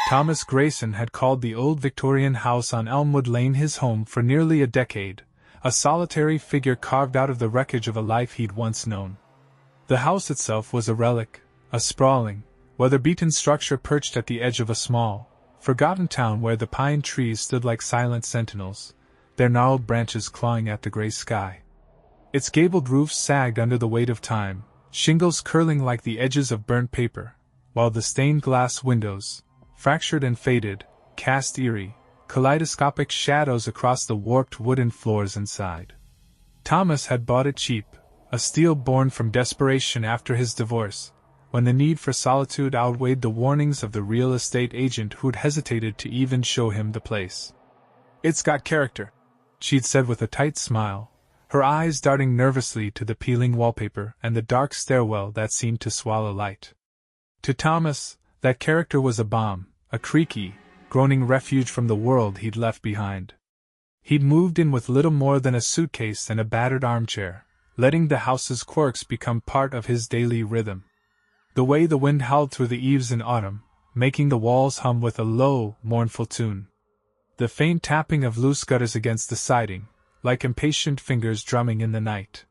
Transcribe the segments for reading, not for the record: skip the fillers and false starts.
Thomas Grayson had called the old Victorian house on Elmwood Lane his home for nearly a decade, a solitary figure carved out of the wreckage of a life he'd once known. The house itself was a relic, a sprawling, weather-beaten structure perched at the edge of a small, forgotten town where the pine trees stood like silent sentinels, their gnarled branches clawing at the gray sky. Its gabled roofs sagged under the weight of time, shingles curling like the edges of burnt paper, while the stained glass windows, fractured and faded, cast eerie, kaleidoscopic shadows across the warped wooden floors inside. Thomas had bought it cheap, a steal born from desperation after his divorce, when the need for solitude outweighed the warnings of the real estate agent who'd hesitated to even show him the place. "It's got character," she'd said with a tight smile, her eyes darting nervously to the peeling wallpaper and the dark stairwell that seemed to swallow light. To Thomas, that character was a bomb, a creaky, groaning refuge from the world he'd left behind. He'd moved in with little more than a suitcase and a battered armchair, letting the house's quirks become part of his daily rhythm. The way the wind howled through the eaves in autumn, making the walls hum with a low, mournful tune. The faint tapping of loose gutters against the siding, like impatient fingers drumming in the night.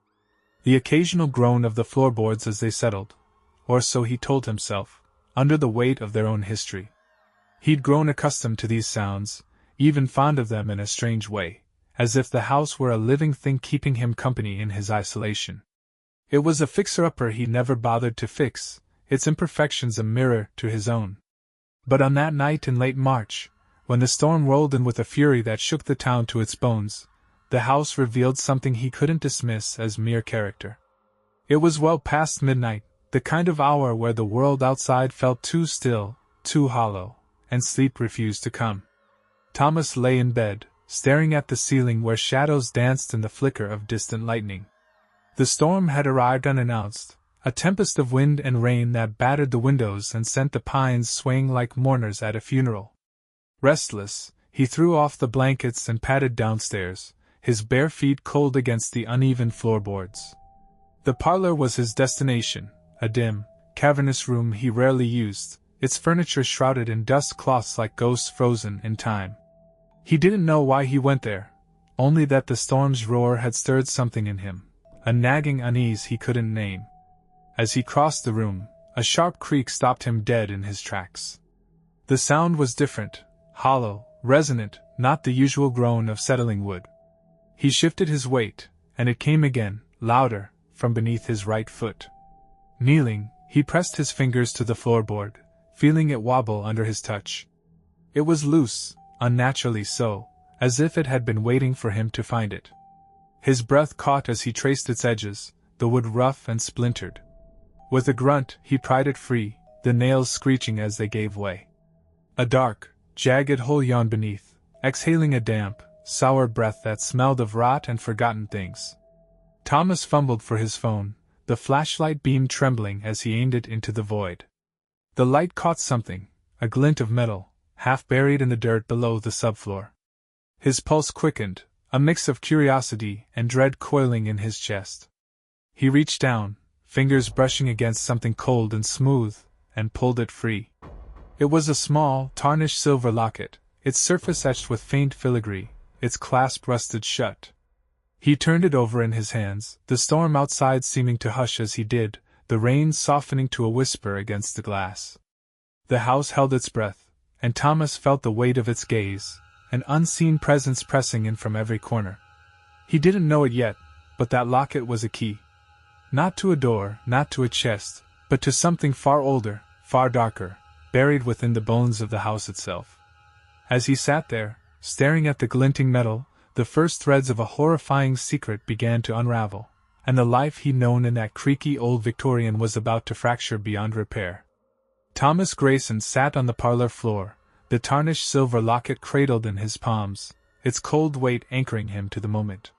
The occasional groan of the floorboards as they settled, or so he told himself, under the weight of their own history. He'd grown accustomed to these sounds, even fond of them in a strange way, as if the house were a living thing keeping him company in his isolation. It was a fixer-upper he never bothered to fix, its imperfections a mirror to his own. But on that night in late March, when the storm rolled in with a fury that shook the town to its bones, the house revealed something he couldn't dismiss as mere character. It was well past midnight, the kind of hour where the world outside felt too still, too hollow, and sleep refused to come. Thomas lay in bed, staring at the ceiling where shadows danced in the flicker of distant lightning. The storm had arrived unannounced, a tempest of wind and rain that battered the windows and sent the pines swaying like mourners at a funeral. Restless, he threw off the blankets and padded downstairs, his bare feet cold against the uneven floorboards. The parlor was his destination, a dim, cavernous room he rarely used, its furniture shrouded in dust cloths like ghosts frozen in time. He didn't know why he went there, only that the storm's roar had stirred something in him, a nagging unease he couldn't name. As he crossed the room, a sharp creak stopped him dead in his tracks. The sound was different, hollow, resonant, not the usual groan of settling wood. He shifted his weight, and it came again, louder, from beneath his right foot. Kneeling, he pressed his fingers to the floorboard, feeling it wobble under his touch. It was loose, unnaturally so, as if it had been waiting for him to find it. His breath caught as he traced its edges, the wood rough and splintered. With a grunt, he pried it free, the nails screeching as they gave way. A dark, jagged hole yawned beneath, exhaling a damp, sour breath that smelled of rot and forgotten things. Thomas fumbled for his phone, the flashlight beam trembling as he aimed it into the void. The light caught something, a glint of metal, half buried in the dirt below the subfloor. His pulse quickened, a mix of curiosity and dread coiling in his chest. He reached down, fingers brushing against something cold and smooth, and pulled it free. It was a small, tarnished silver locket, its surface etched with faint filigree, its clasp rusted shut. He turned it over in his hands, the storm outside seeming to hush as he did, the rain softening to a whisper against the glass. The house held its breath, and Thomas felt the weight of its gaze, an unseen presence pressing in from every corner. He didn't know it yet, but that locket was a key. Not to a door, not to a chest, but to something far older, far darker, buried within the bones of the house itself. As he sat there, staring at the glinting metal, the first threads of a horrifying secret began to unravel, and the life he'd known in that creaky old Victorian was about to fracture beyond repair. Thomas Grayson sat on the parlor floor, the tarnished silver locket cradled in his palms, its cold weight anchoring him to the moment.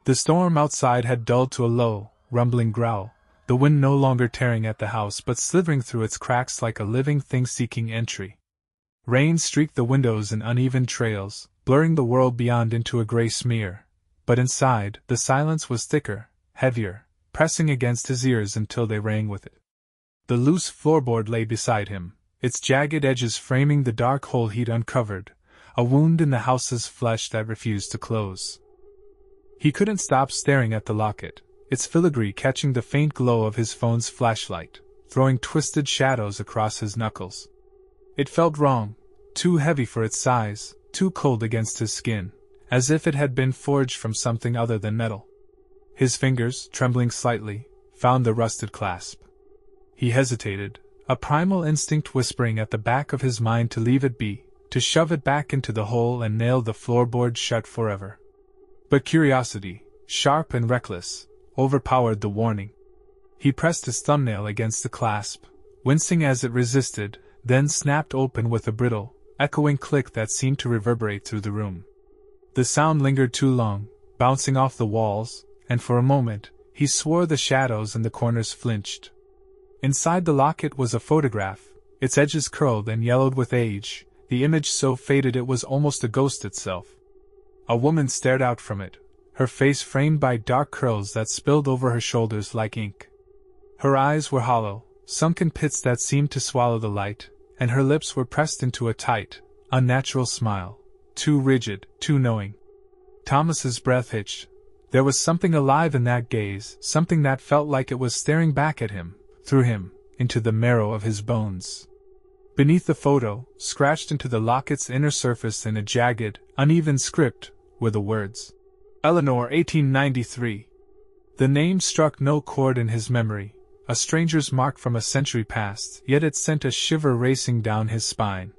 The storm outside had dulled to a low, rumbling growl, the wind no longer tearing at the house but slithering through its cracks like a living thing seeking entry. Rain streaked the windows in uneven trails, blurring the world beyond into a gray smear, but inside, the silence was thicker, heavier, pressing against his ears until they rang with it. The loose floorboard lay beside him, its jagged edges framing the dark hole he'd uncovered, a wound in the house's flesh that refused to close. He couldn't stop staring at the locket, its filigree catching the faint glow of his phone's flashlight, throwing twisted shadows across his knuckles. It felt wrong, too heavy for its size, too cold against his skin, as if it had been forged from something other than metal. His fingers, trembling slightly, found the rusted clasp. He hesitated, a primal instinct whispering at the back of his mind to leave it be, to shove it back into the hole and nail the floorboard shut forever. But curiosity, sharp and reckless, overpowered the warning. He pressed his thumbnail against the clasp, wincing as it resisted, then snapped open with a brittle, echoing click that seemed to reverberate through the room. The sound lingered too long, bouncing off the walls, and for a moment, he swore the shadows in the corners flinched. Inside the locket was a photograph, its edges curled and yellowed with age, the image so faded it was almost a ghost itself. A woman stared out from it, her face framed by dark curls that spilled over her shoulders like ink. Her eyes were hollow, sunken pits that seemed to swallow the light, and her lips were pressed into a tight, unnatural smile, too rigid, too knowing. Thomas's breath hitched. There was something alive in that gaze, something that felt like it was staring back at him, through him, into the marrow of his bones. Beneath the photo, scratched into the locket's inner surface in a jagged, uneven script, were the words, Eleanor 1893. The name struck no chord in his memory, a stranger's mark from a century past, yet it sent a shiver racing down his spine.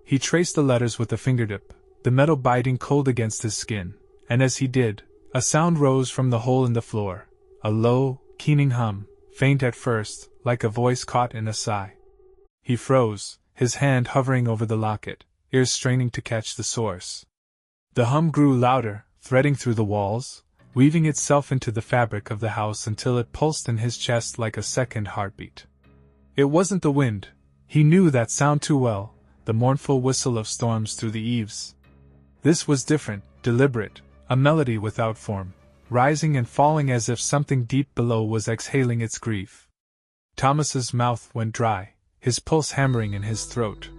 He traced the letters with a fingertip, the metal biting cold against his skin, and as he did, a sound rose from the hole in the floor, a low, keening hum, faint at first, like a voice caught in a sigh. He froze, his hand hovering over the locket, ears straining to catch the source. The hum grew louder, threading through the walls, weaving itself into the fabric of the house until it pulsed in his chest like a second heartbeat. It wasn't the wind, he knew that sound too well, the mournful whistle of storms through the eaves. This was different, deliberate, a melody without form, rising and falling as if something deep below was exhaling its grief. Thomas's mouth went dry, his pulse hammering in his throat.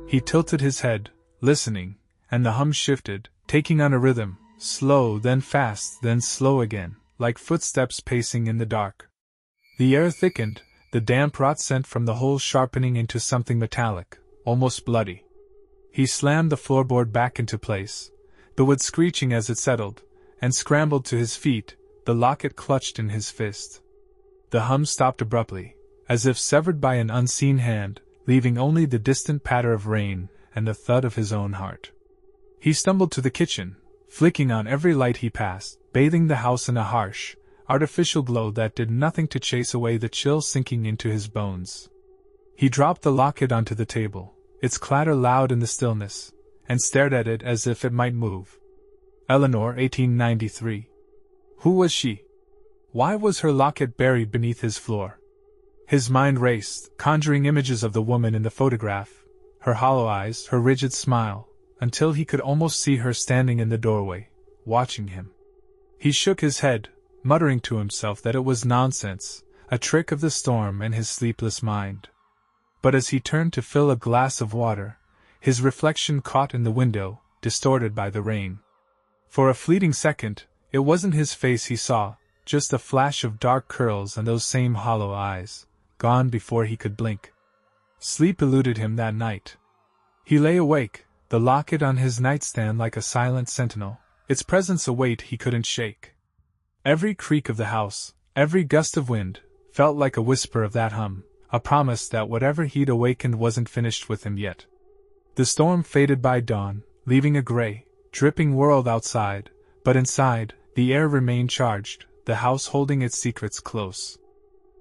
He tilted his head, listening, and the hum shifted, taking on a rhythm, slow then fast then slow again, like footsteps pacing in the dark. The air thickened, the damp rot scent from the hole sharpening into something metallic, almost bloody. He slammed the floorboard back into place, the wood screeching as it settled, and scrambled to his feet, the locket clutched in his fist. The hum stopped abruptly, as if severed by an unseen hand, leaving only the distant patter of rain and the thud of his own heart. He stumbled to the kitchen, flicking on every light he passed, bathing the house in a harsh, artificial glow that did nothing to chase away the chill sinking into his bones. He dropped the locket onto the table, its clatter loud in the stillness, and stared at it as if it might move. Eleanor 1893. Who was she? Why was her locket buried beneath his floor? His mind raced, conjuring images of the woman in the photograph, her hollow eyes, her rigid smile, until he could almost see her standing in the doorway, watching him. He shook his head, muttering to himself that it was nonsense, a trick of the storm and his sleepless mind. But as he turned to fill a glass of water, his reflection caught in the window, distorted by the rain. For a fleeting second, it wasn't his face he saw, just a flash of dark curls and those same hollow eyes, gone before he could blink. Sleep eluded him that night. He lay awake, the locket on his nightstand like a silent sentinel, its presence a weight he couldn't shake. Every creak of the house, every gust of wind, felt like a whisper of that hum, a promise that whatever he'd awakened wasn't finished with him yet. The storm faded by dawn, leaving a gray, dripping world outside, but inside, the air remained charged, the house holding its secrets close.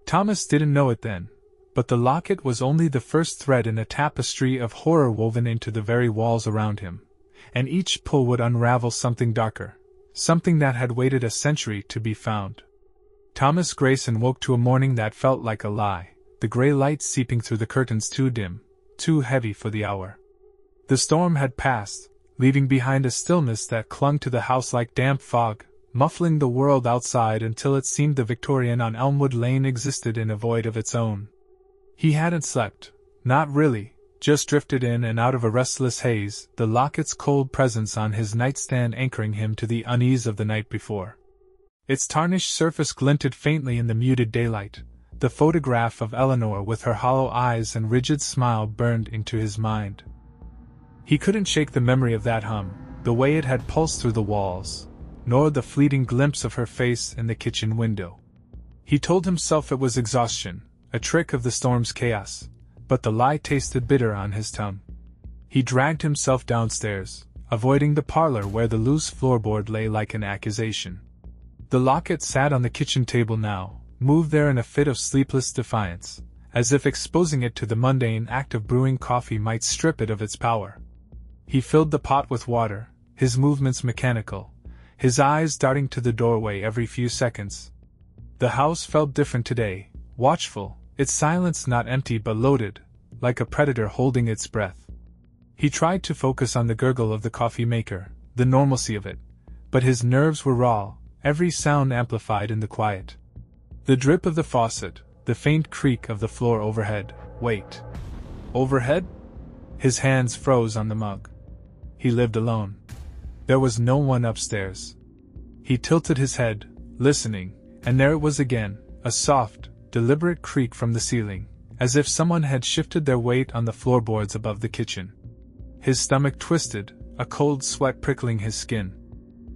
Thomas didn't know it then, but the locket was only the first thread in a tapestry of horror woven into the very walls around him, and each pull would unravel something darker, something that had waited a century to be found. Thomas Grayson woke to a morning that felt like a lie, the gray light seeping through the curtains too dim, too heavy for the hour. The storm had passed, leaving behind a stillness that clung to the house like damp fog, muffling the world outside until it seemed the Victorian on Elmwood Lane existed in a void of its own. He hadn't slept, Not really, just drifted in and out of a restless haze, the locket's cold presence on his nightstand anchoring him to the unease of the night before. Its tarnished surface glinted faintly in the muted daylight. The photograph of Eleanor with her hollow eyes and rigid smile burned into his mind. He couldn't shake the memory of that hum, the way it had pulsed through the walls, nor the fleeting glimpse of her face in the kitchen window. He told himself it was exhaustion, a trick of the storm's chaos, but the lie tasted bitter on his tongue. He dragged himself downstairs, avoiding the parlor where the loose floorboard lay like an accusation. The locket sat on the kitchen table now, moved there in a fit of sleepless defiance, as if exposing it to the mundane act of brewing coffee might strip it of its power. He filled the pot with water, his movements mechanical, his eyes darting to the doorway every few seconds. The house felt different today, watchful, its silence not empty but loaded, like a predator holding its breath. He tried to focus on the gurgle of the coffee maker, the normalcy of it, but his nerves were raw, every sound amplified in the quiet. The drip of the faucet, the faint creak of the floor overhead. Wait. Overhead? His hands froze on the mug. He lived alone. There was no one upstairs. He tilted his head, listening, and there it was again, a soft, deliberate creak from the ceiling, as if someone had shifted their weight on the floorboards above the kitchen. His stomach twisted, a cold sweat prickling his skin.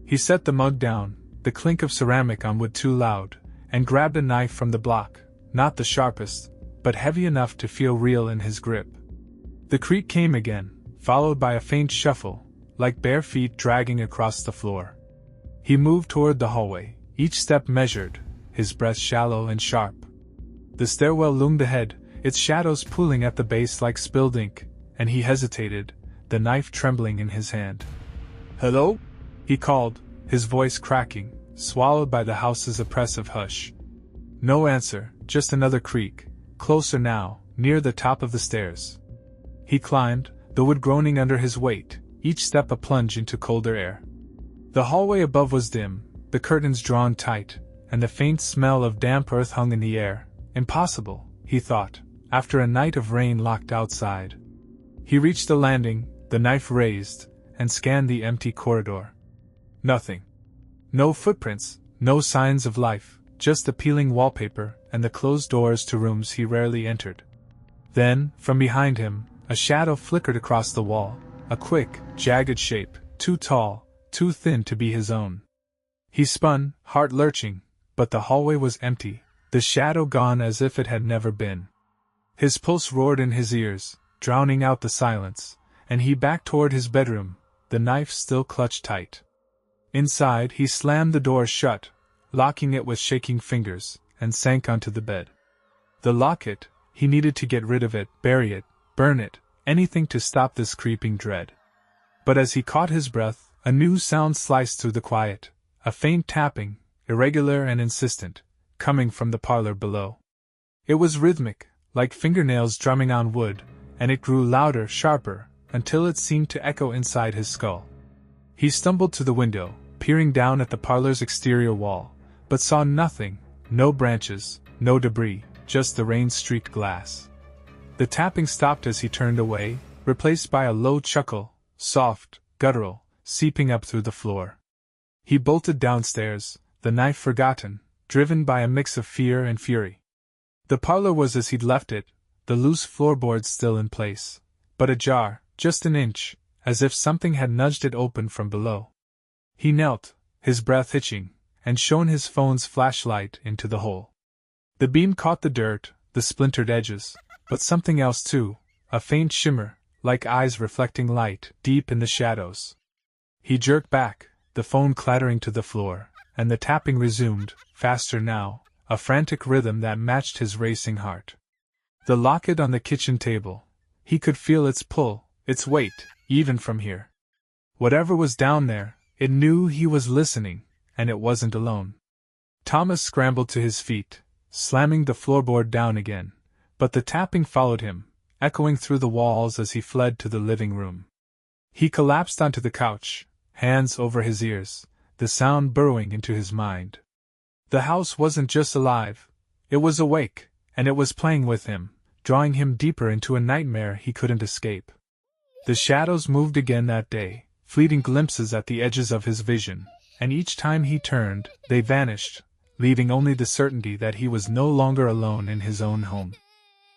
He set the mug down, the clink of ceramic on wood too loud, and grabbed a knife from the block, not the sharpest, but heavy enough to feel real in his grip. The creak came again, followed by a faint shuffle, like bare feet dragging across the floor. He moved toward the hallway, each step measured, his breath shallow and sharp. The stairwell loomed ahead, its shadows pooling at the base like spilled ink, and he hesitated, the knife trembling in his hand. "Hello?" he called, his voice cracking, swallowed by the house's oppressive hush. No answer, just another creak, closer now, near the top of the stairs. He climbed, the wood groaning under his weight, each step a plunge into colder air. The hallway above was dim, the curtains drawn tight, and the faint smell of damp earth hung in the air. Impossible, he thought, after a night of rain locked outside. He reached the landing, the knife raised, and scanned the empty corridor. Nothing. No footprints, no signs of life, just the peeling wallpaper and the closed doors to rooms he rarely entered. Then, from behind him, a shadow flickered across the wall, a quick, jagged shape, too tall, too thin to be his own. He spun, heart lurching, but the hallway was empty, the shadow gone as if it had never been. His pulse roared in his ears, drowning out the silence, and he backed toward his bedroom, the knife still clutched tight. Inside, he slammed the door shut, locking it with shaking fingers, and sank onto the bed. The locket, he needed to get rid of it, bury it, burn it, anything to stop this creeping dread. But as he caught his breath, a new sound sliced through the quiet, a faint tapping, irregular and insistent, coming from the parlor below. It was rhythmic, like fingernails drumming on wood, and it grew louder, sharper, until it seemed to echo inside his skull. He stumbled to the window, peering down at the parlor's exterior wall, but saw nothing, no branches, no debris, just the rain-streaked glass. The tapping stopped as he turned away, replaced by a low chuckle, soft, guttural, seeping up through the floor. He bolted downstairs, the knife forgotten, driven by a mix of fear and fury. The parlor was as he'd left it, the loose floorboards still in place, but ajar, just an inch, as if something had nudged it open from below. He knelt, his breath hitching, and shone his phone's flashlight into the hole. The beam caught the dirt, the splintered edges, but something else too, a faint shimmer, like eyes reflecting light, deep in the shadows. He jerked back, the phone clattering to the floor, and the tapping resumed, faster now, a frantic rhythm that matched his racing heart. The locket on the kitchen table. He could feel its pull, its weight, even from here. Whatever was down there, it knew he was listening, and it wasn't alone. Thomas scrambled to his feet, slamming the floorboard down again, but the tapping followed him, echoing through the walls as he fled to the living room. He collapsed onto the couch, hands over his ears, the sound burrowing into his mind. The house wasn't just alive, it was awake, and it was playing with him, drawing him deeper into a nightmare he couldn't escape. The shadows moved again that day, fleeting glimpses at the edges of his vision, and each time he turned, they vanished, leaving only the certainty that he was no longer alone in his own home.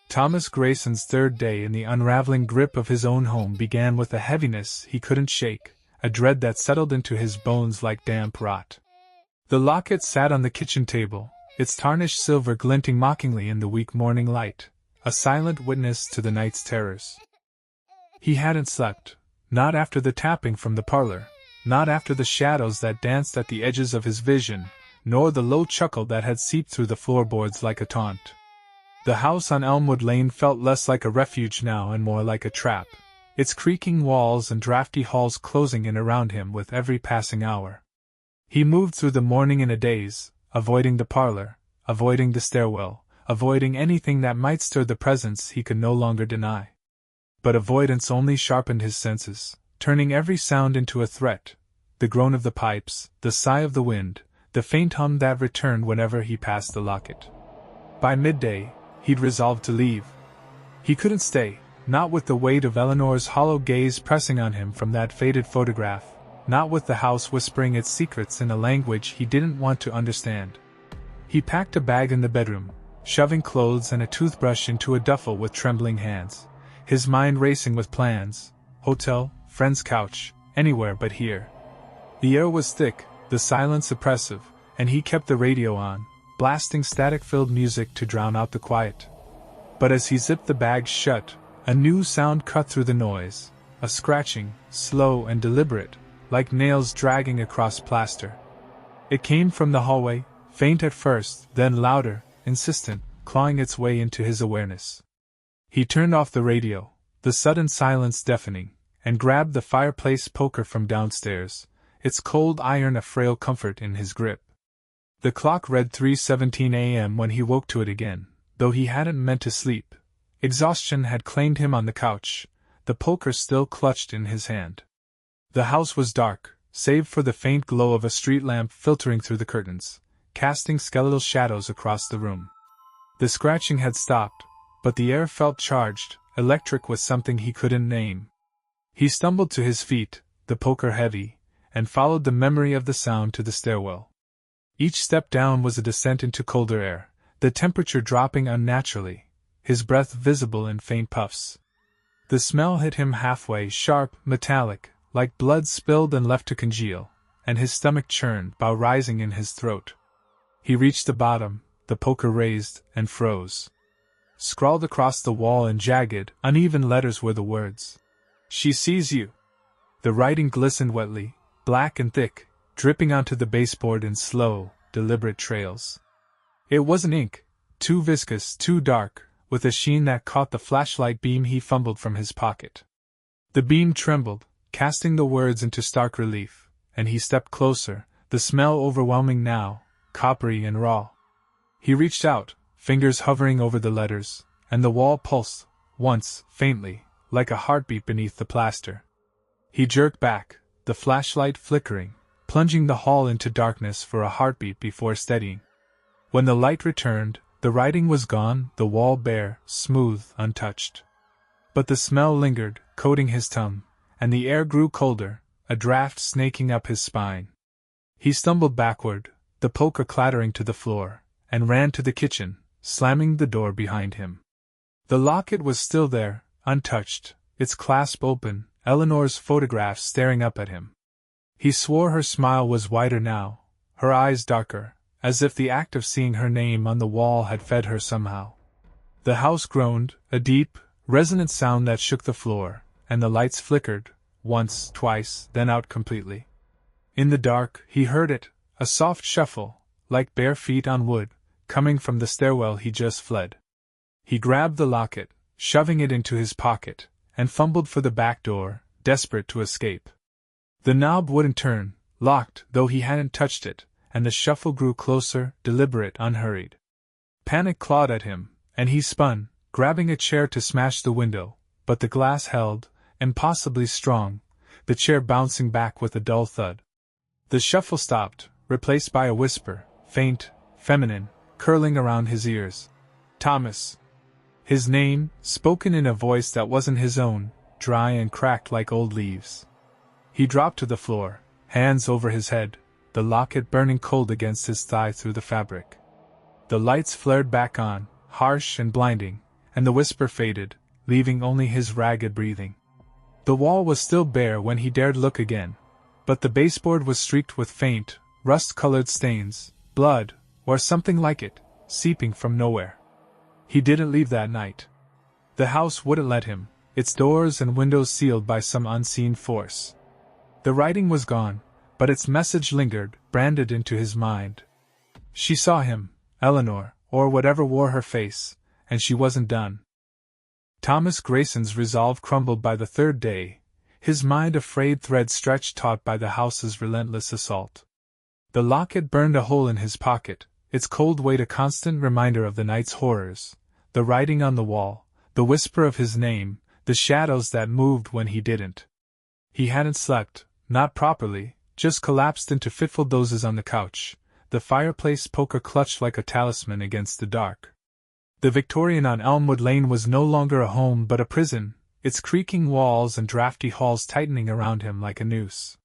Thomas Grayson's third day in the unraveling grip of his own home began with a heaviness he couldn't shake, a dread that settled into his bones like damp rot. The locket sat on the kitchen table, its tarnished silver glinting mockingly in the weak morning light, a silent witness to the night's terrors. He hadn't slept, not after the tapping from the parlor, not after the shadows that danced at the edges of his vision, nor the low chuckle that had seeped through the floorboards like a taunt. The house on Elmwood Lane felt less like a refuge now and more like a trap, its creaking walls and drafty halls closing in around him with every passing hour. He moved through the morning in a daze, avoiding the parlor, avoiding the stairwell, avoiding anything that might stir the presence he could no longer deny. But avoidance only sharpened his senses, turning every sound into a threat, the groan of the pipes, the sigh of the wind, the faint hum that returned whenever he passed the locket. By midday, he'd resolved to leave. He couldn't stay, not with the weight of Eleanor's hollow gaze pressing on him from that faded photograph, not with the house whispering its secrets in a language he didn't want to understand. He packed a bag in the bedroom, shoving clothes and a toothbrush into a duffel with trembling hands, his mind racing with plans: hotel, friend's couch, anywhere but here. The air was thick, the silence oppressive, and he kept the radio on, blasting static-filled music to drown out the quiet. But as he zipped the bag shut, a new sound cut through the noise, a scratching, slow and deliberate, like nails dragging across plaster. It came from the hallway, faint at first, then louder, insistent, clawing its way into his awareness. He turned off the radio, the sudden silence deafening, and grabbed the fireplace poker from downstairs, its cold iron a frail comfort in his grip. The clock read 3:17 a.m. when he woke to it again, though he hadn't meant to sleep. Exhaustion had claimed him on the couch, the poker still clutched in his hand. The house was dark, save for the faint glow of a street lamp filtering through the curtains, casting skeletal shadows across the room. The scratching had stopped, but the air felt charged, electric with something he couldn't name. He stumbled to his feet, the poker heavy, and followed the memory of the sound to the stairwell. Each step down was a descent into colder air, the temperature dropping unnaturally, his breath visible in faint puffs. The smell hit him halfway, sharp, metallic, like blood spilled and left to congeal, and his stomach churned, bow rising in his throat. He reached the bottom, the poker raised, and froze. Scrawled across the wall in jagged, uneven letters were the words, "She sees you." The writing glistened wetly, black and thick, dripping onto the baseboard in slow, deliberate trails. It wasn't ink, too viscous, too dark, with a sheen that caught the flashlight beam he fumbled from his pocket. The beam trembled, casting the words into stark relief, and he stepped closer, the smell overwhelming now, coppery and raw. He reached out, fingers hovering over the letters, and the wall pulsed, once, faintly, like a heartbeat beneath the plaster. He jerked back, the flashlight flickering, plunging the hall into darkness for a heartbeat before steadying. When the light returned, the writing was gone, the wall bare, smooth, untouched. But the smell lingered, coating his tongue, and the air grew colder, a draft snaking up his spine. He stumbled backward, the poker clattering to the floor, and ran to the kitchen, slamming the door behind him. The locket was still there, untouched, its clasp open, Eleanor's photograph staring up at him. He swore her smile was wider now, her eyes darker, as if the act of seeing her name on the wall had fed her somehow. The house groaned, a deep, resonant sound that shook the floor, and the lights flickered, once, twice, then out completely. In the dark, he heard it, a soft shuffle, like bare feet on wood, coming from the stairwell he just fled. He grabbed the locket, shoving it into his pocket, and fumbled for the back door, desperate to escape. The knob wouldn't turn, locked though he hadn't touched it, and the shuffle grew closer, deliberate, unhurried. Panic clawed at him, and he spun, grabbing a chair to smash the window, but the glass held, impossibly strong, the chair bouncing back with a dull thud. The shuffle stopped, replaced by a whisper, faint, feminine, curling around his ears. "Thomas." His name, spoken in a voice that wasn't his own, dry and cracked like old leaves. He dropped to the floor, hands over his head, the locket burning cold against his thigh through the fabric. The lights flared back on, harsh and blinding, and the whisper faded, leaving only his ragged breathing. The wall was still bare when he dared look again, but the baseboard was streaked with faint, rust-colored stains, blood, or something like it, seeping from nowhere. He didn't leave that night. The house wouldn't let him, its doors and windows sealed by some unseen force. The writing was gone, but its message lingered, branded into his mind. She saw him, Eleanor, or whatever wore her face, and she wasn't done. Thomas Grayson's resolve crumbled by the third day, his mind a frayed thread stretched taut by the house's relentless assault. The locket burned a hole in his pocket, its cold weight a constant reminder of the night's horrors, the writing on the wall, the whisper of his name, the shadows that moved when he didn't. He hadn't slept, not properly, just collapsed into fitful dozes on the couch, the fireplace poker clutched like a talisman against the dark. The Victorian on Elmwood Lane was no longer a home but a prison, its creaking walls and drafty halls tightening around him like a noose.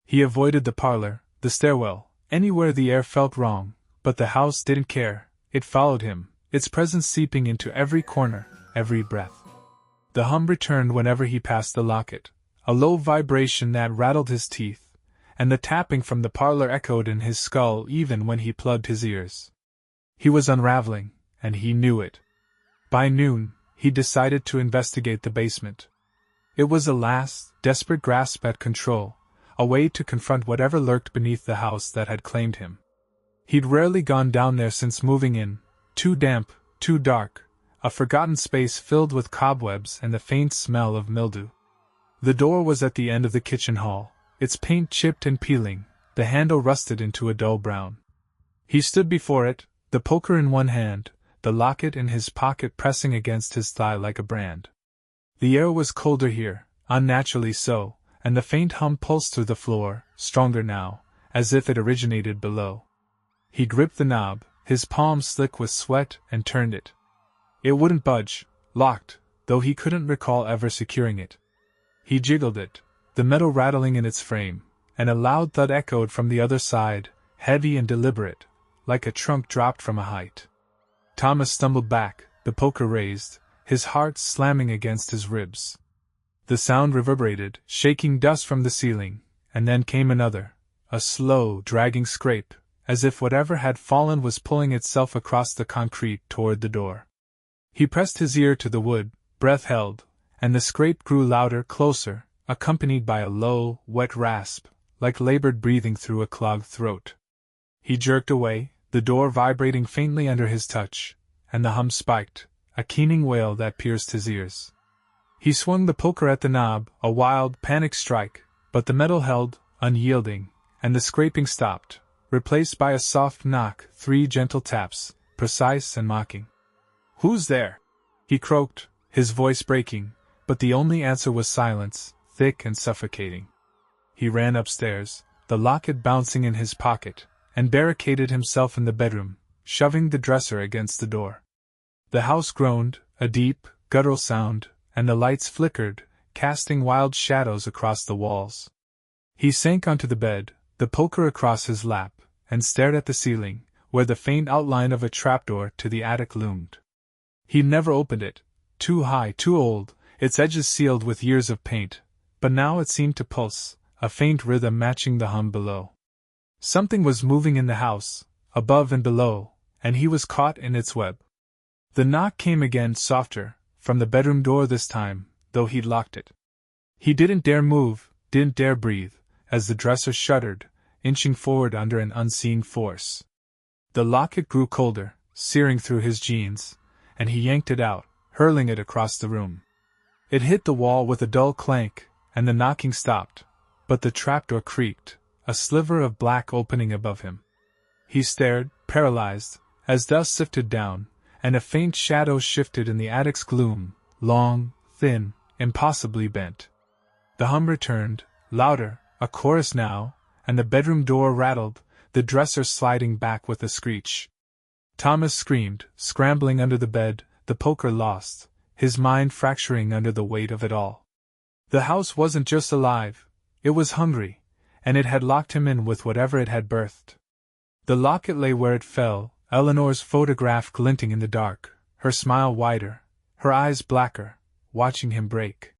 He avoided the parlor, the stairwell, anywhere the air felt wrong, but the house didn't care, it followed him, its presence seeping into every corner, every breath. The hum returned whenever he passed the locket, a low vibration that rattled his teeth, and the tapping from the parlor echoed in his skull even when he plugged his ears. He was unraveling, and he knew it. By noon, he decided to investigate the basement. It was a last, desperate grasp at control, a way to confront whatever lurked beneath the house that had claimed him. He'd rarely gone down there since moving in, too damp, too dark, a forgotten space filled with cobwebs and the faint smell of mildew. The door was at the end of the kitchen hall, its paint chipped and peeling, the handle rusted into a dull brown. He stood before it, the poker in one hand, the locket in his pocket pressing against his thigh like a brand. The air was colder here, unnaturally so, and the faint hum pulsed through the floor, stronger now, as if it originated below. He gripped the knob, his palm slick with sweat, and turned it. It wouldn't budge, locked, though he couldn't recall ever securing it. He jiggled it, the metal rattling in its frame, and a loud thud echoed from the other side, heavy and deliberate, like a trunk dropped from a height. Thomas stumbled back, the poker raised, his heart slamming against his ribs. The sound reverberated, shaking dust from the ceiling, and then came another, a slow, dragging scrape, as if whatever had fallen was pulling itself across the concrete toward the door. He pressed his ear to the wood, breath held, and the scrape grew louder, closer, accompanied by a low, wet rasp, like labored breathing through a clogged throat. He jerked away, the door vibrating faintly under his touch, and the hum spiked, a keening wail that pierced his ears. He swung the poker at the knob, a wild, panic strike, but the metal held, unyielding, and the scraping stopped, replaced by a soft knock, 3 gentle taps, precise and mocking. "Who's there?" he croaked, his voice breaking, but the only answer was silence, thick and suffocating. He ran upstairs, the locket bouncing in his pocket, and barricaded himself in the bedroom, shoving the dresser against the door. The house groaned, a deep, guttural sound, and the lights flickered, casting wild shadows across the walls. He sank onto the bed, the poker across his lap, and stared at the ceiling, where the faint outline of a trapdoor to the attic loomed. He'd never opened it, too high, too old, its edges sealed with years of paint, but now it seemed to pulse, a faint rhythm matching the hum below. Something was moving in the house, above and below, and he was caught in its web. The knock came again, softer, from the bedroom door this time, though he'd locked it. He didn't dare move, didn't dare breathe, as the dresser shuddered, inching forward under an unseen force. The locket grew colder, searing through his jeans, and he yanked it out, hurling it across the room. It hit the wall with a dull clank, and the knocking stopped, but the trapdoor creaked, a sliver of black opening above him. He stared, paralyzed, as dust sifted down, and a faint shadow shifted in the attic's gloom, long, thin, impossibly bent. The hum returned, louder, a chorus now, and the bedroom door rattled, the dresser sliding back with a screech. Thomas screamed, scrambling under the bed, the poker lost, his mind fracturing under the weight of it all. The house wasn't just alive, it was hungry, and it had locked him in with whatever it had birthed. The locket lay where it fell, Eleanor's photograph glinting in the dark, her smile wider, her eyes blacker, watching him break.